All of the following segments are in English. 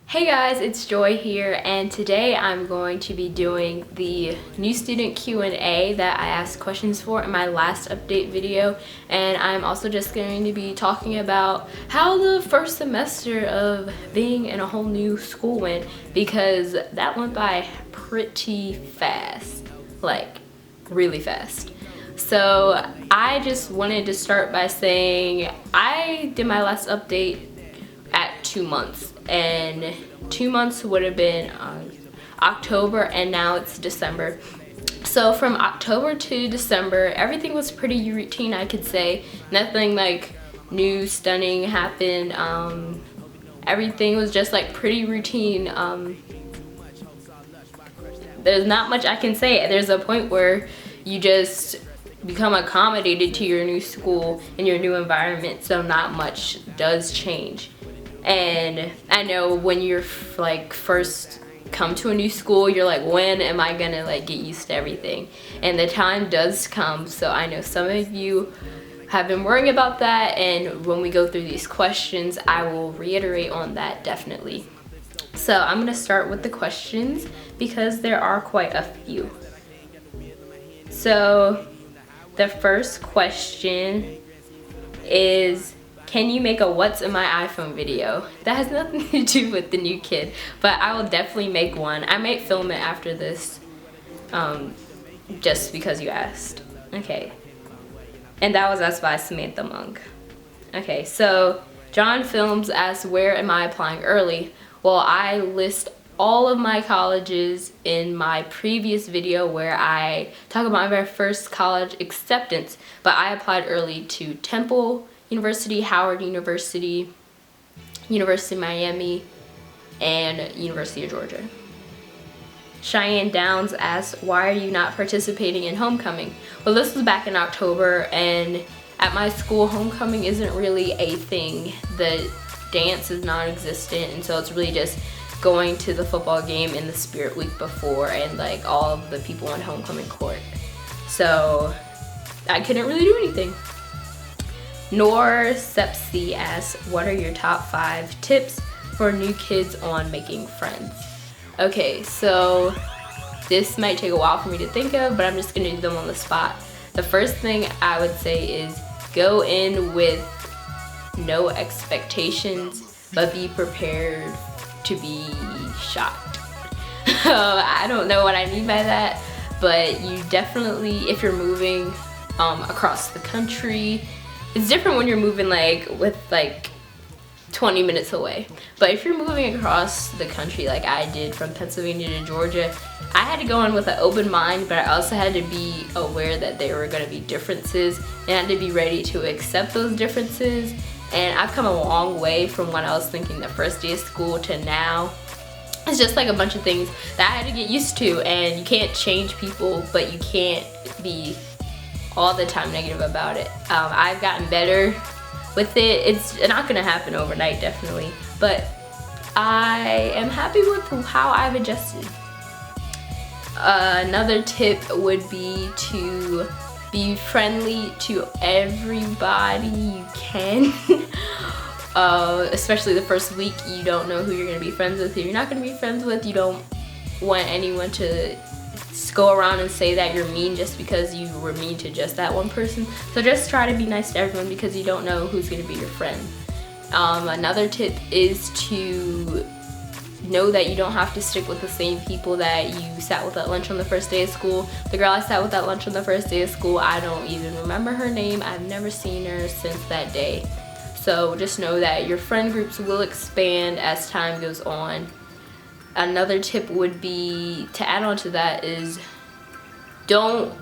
Hey guys, it's Joy here, and today I'm going to be doing the new student Q&A that I asked questions for in my last update video, and I'm also just going to be talking about how the first semester of being in a whole new school went, because that went by pretty fast, like really fast. So I just wanted to start by saying I did my last update at 2 months, and 2 months would have been October, and now it's December. So from October to December, everything was pretty routine, I could say. Nothing like new stunning happened. Everything was just like pretty routine. There's not much I can say. There's a point where you just become accommodated to your new school and your new environment, so not much does change. And I know when you're like first come to a new school, you're like, when am I gonna like get used to everything? And the time does come. So I know some of you have been worrying about that, and when we go through these questions, I will reiterate on that definitely. So I'm gonna start with the questions because there are quite a few. So the first question is, can you make a what's in my iPhone video? That has nothing to do with the new kid, but I will definitely make one. I might film it after this, just because you asked. Okay, and that was asked by Samantha Monk. Okay, so John Films asks, where am I applying early? Well, I list all of my colleges in my previous video where I talk about my first college acceptance, but I applied early to Temple University, Howard University, University of Miami, and University of Georgia. Cheyenne Downs asks, why are you not participating in homecoming? Well, this was back in October, and at my school, homecoming isn't really a thing. The dance is non-existent, and so it's really just going to the football game in the Spirit Week before, and like all of the people on homecoming court. So I couldn't really do anything. Nor Sepsi asks, what are your top 5 tips for new kids on making friends? Okay, so this might take a while for me to think of, but I'm just gonna do them on the spot. The first thing I would say is go in with no expectations, but be prepared to be shocked. I don't know what I mean by that, but you definitely, if you're moving across the country, it's different when you're moving like with like 20 minutes away. But if you're moving across the country like I did from Pennsylvania to Georgia, I had to go in with an open mind, but I also had to be aware that there were gonna be differences and I had to be ready to accept those differences. And I've come a long way from when I was thinking the first day of school to now. It's just like a bunch of things that I had to get used to, and you can't change people, but you can't be all the time negative about it. I've gotten better with it. It's not gonna happen overnight, definitely, but I am happy with how I've adjusted. Another tip would be to be friendly to everybody you can. Especially the first week, you don't know who you're gonna be friends with, who you're not gonna be friends with. You don't want anyone to go around and say that you're mean just because you were mean to just that one person. So just try to be nice to everyone because you don't know who's gonna be your friend. Another tip is to know that you don't have to stick with the same people that you sat with at lunch on the first day of school. The girl I sat with at lunch on the first day of school, I don't even remember her name. I've never seen her since that day. So just know that your friend groups will expand as time goes on. Another tip would be, to add on to that, is don't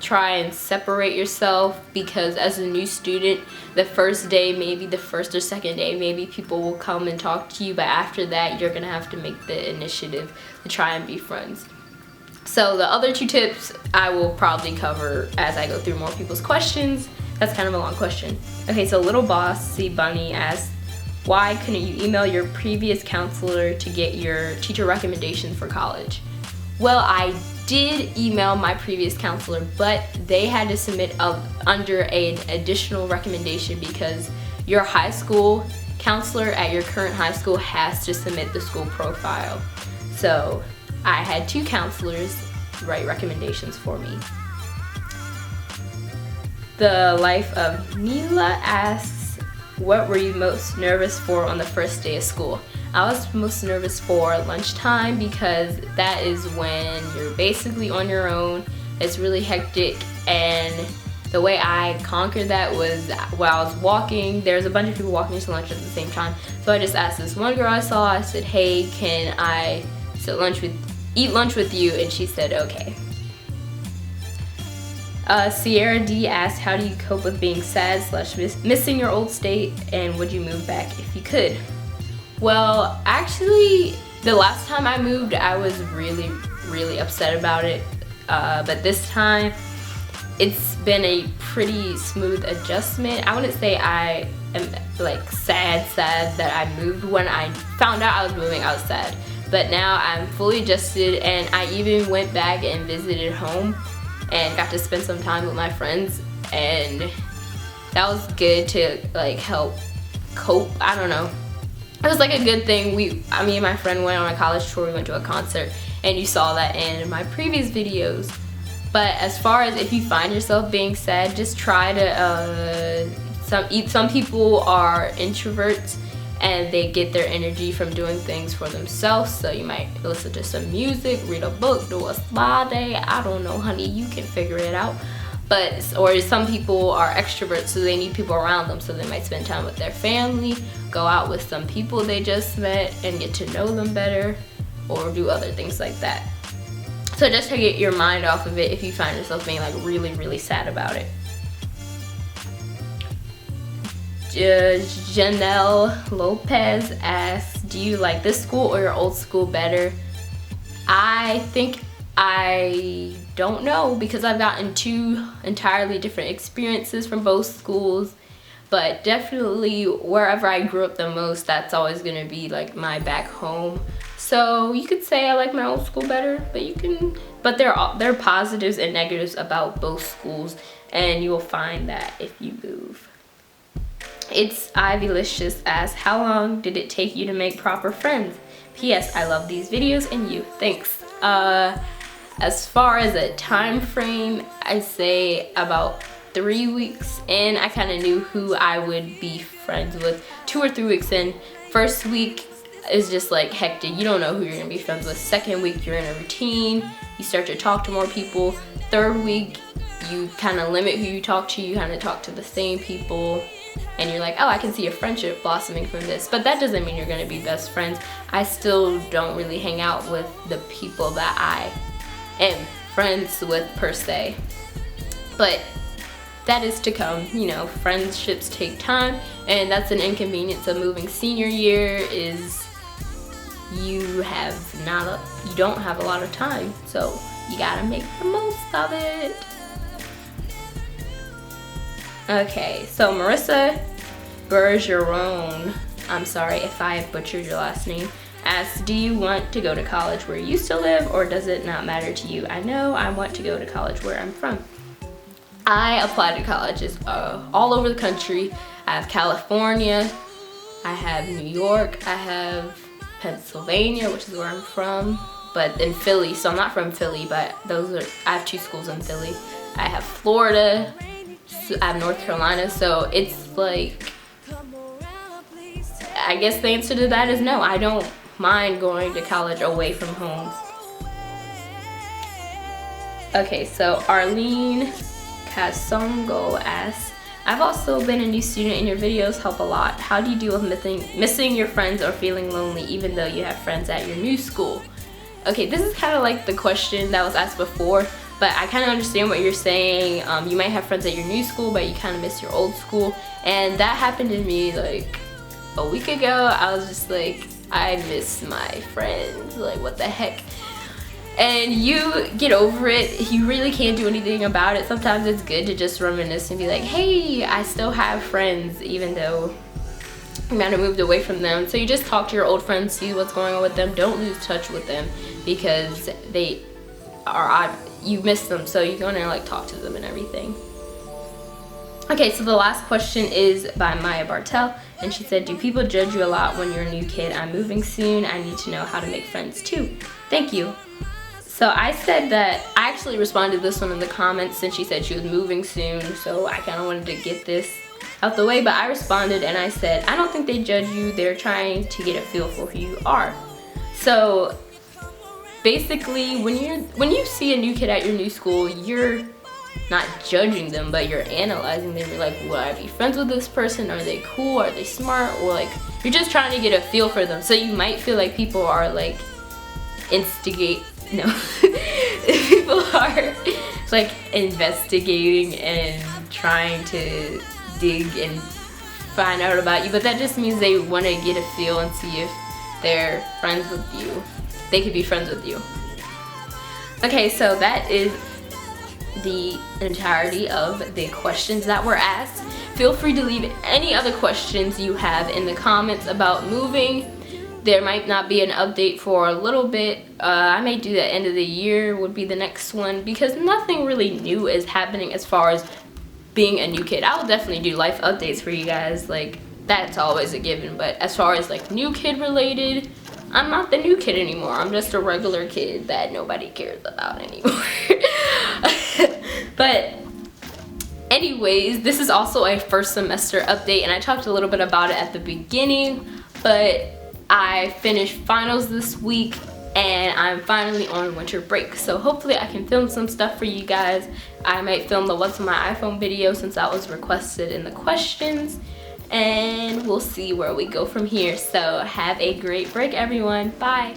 try and separate yourself, because as a new student, the first day, maybe the first or second day, maybe people will come and talk to you, but after that, you're gonna have to make the initiative to try and be friends. So the other 2 tips I will probably cover as I go through more people's questions. That's kind of a long question. Okay, so Little Bossy Bunny asks, why couldn't you email your previous counselor to get your teacher recommendations for college? Well, I did email my previous counselor, but they had to submit under an additional recommendation because your high school counselor at your current high school has to submit the school profile. So I had 2 counselors write recommendations for me. The Life of Nila asks, what were you most nervous for on the first day of school? I was most nervous for lunchtime because that is when you're basically on your own. It's really hectic, and the way I conquered that was while I was walking. There's a bunch of people walking to lunch at the same time. So I just asked this one girl I saw, I said, hey, can I eat lunch with you? And she said, okay. Sierra D asked, how do you cope with being sad / missing your old state, and would you move back if you could? Well, actually, the last time I moved, I was really, really upset about it. But this time, it's been a pretty smooth adjustment. I wouldn't say I am like sad that I moved. When I found out I was moving, I was sad. But now I'm fully adjusted, and I even went back and visited home and got to spend some time with my friends, and that was good to like help cope. I don't know. It was like a good thing. Me and my friend went on a college tour. We went to a concert, and you saw that in my previous videos. But as far as if you find yourself being sad, just try to, some people are introverts and they get their energy from doing things for themselves. So you might listen to some music, read a book, do a spa day. I don't know, honey, you can figure it out. Or some people are extroverts, so they need people around them. So they might spend time with their family, go out with some people they just met and get to know them better, or do other things like that. So just to get your mind off of it if you find yourself being like really, really sad about it. Janelle Lopez asks, do you like this school or your old school better? I think I don't know, because I've gotten 2 entirely different experiences from both schools. But definitely wherever I grew up the most, that's always gonna be like my back home. So you could say I like my old school better, but there are positives and negatives about both schools, and you will find that if you move. It's Ivylicious asks, how long did it take you to make proper friends? P.S. I love these videos and you. Thanks. As far as a time frame, I say about 3 weeks in, I kind of knew who I would be friends with. 2 or 3 weeks in, first week is just like hectic. You don't know who you're gonna be friends with. Second week, you're in a routine. You start to talk to more people. Third week, you kind of limit who you talk to. You kind of talk to the same people. And you're like, oh, I can see a friendship blossoming from this. But that doesn't mean you're gonna be best friends. I still don't really hang out with the people that I am friends with per se. But that is to come. You know, friendships take time, and that's an inconvenience of moving senior year, is you don't have a lot of time, so you gotta make the most of it. Okay, so Marissa Bergeron, I'm sorry if I butchered your last name, asks, do you want to go to college where you used to live, or does it not matter to you? I know I want to go to college where I'm from. I applied to colleges all over the country. I have California, I have New York, I have Pennsylvania, which is where I'm from, but in Philly, so I'm not from Philly, but I have 2 schools in Philly. I have Florida, I have North Carolina, so it's like, I guess the answer to that is no. I don't mind going to college away from home. Okay, so Arlene Casongo asks, I've also been a new student and your videos help a lot. How do you deal with missing your friends or feeling lonely even though you have friends at your new school? Okay, this is kind of like the question that was asked before, but I kind of understand what you're saying. You might have friends at your new school, but you kind of miss your old school. And that happened to me like a week ago. I was just like, I miss my friends, like what the heck? And you get over it. You really can't do anything about it. Sometimes it's good to just reminisce and be like, hey, I still have friends even though I might have moved away from them. So you just talk to your old friends, see what's going on with them. Don't lose touch with them because you miss them, so you're gonna like talk to them and everything. Okay, so the last question is by Maya Bartel, and she said, do people judge you a lot when you're a new kid? I'm moving soon. I need to know how to make friends too. Thank you. So I said that, I actually responded to this one in the comments since she said she was moving soon, so I kind of wanted to get this out the way, but I responded and I said, I don't think they judge you. They're trying to get a feel for who you are. So basically, when you see a new kid at your new school, you're not judging them, but you're analyzing them. You're like, will I be friends with this person? Are they cool? Are they smart? Or like, you're just trying to get a feel for them. So you might feel like people are like people are like investigating and trying to dig and find out about you, but that just means they want to get a feel and see if they're friends with you. They could be friends with you. Okay, so that is the entirety of the questions that were asked. Feel free to leave any other questions you have in the comments about moving. There might not be an update for a little bit. I may do the end of the year would be the next one, because nothing really new is happening as far as being a new kid. I will definitely do life updates for you guys, like that's always a given, but as far as like new kid related, I'm not the new kid anymore. I'm just a regular kid that nobody cares about anymore. But anyways, this is also a first semester update, and I talked a little bit about it at the beginning, but I finished finals this week and I'm finally on winter break. So hopefully I can film some stuff for you guys. I might film the what's on my iPhone video since that was requested in the questions, and we'll see where we go from here. So have a great break, everyone. Bye.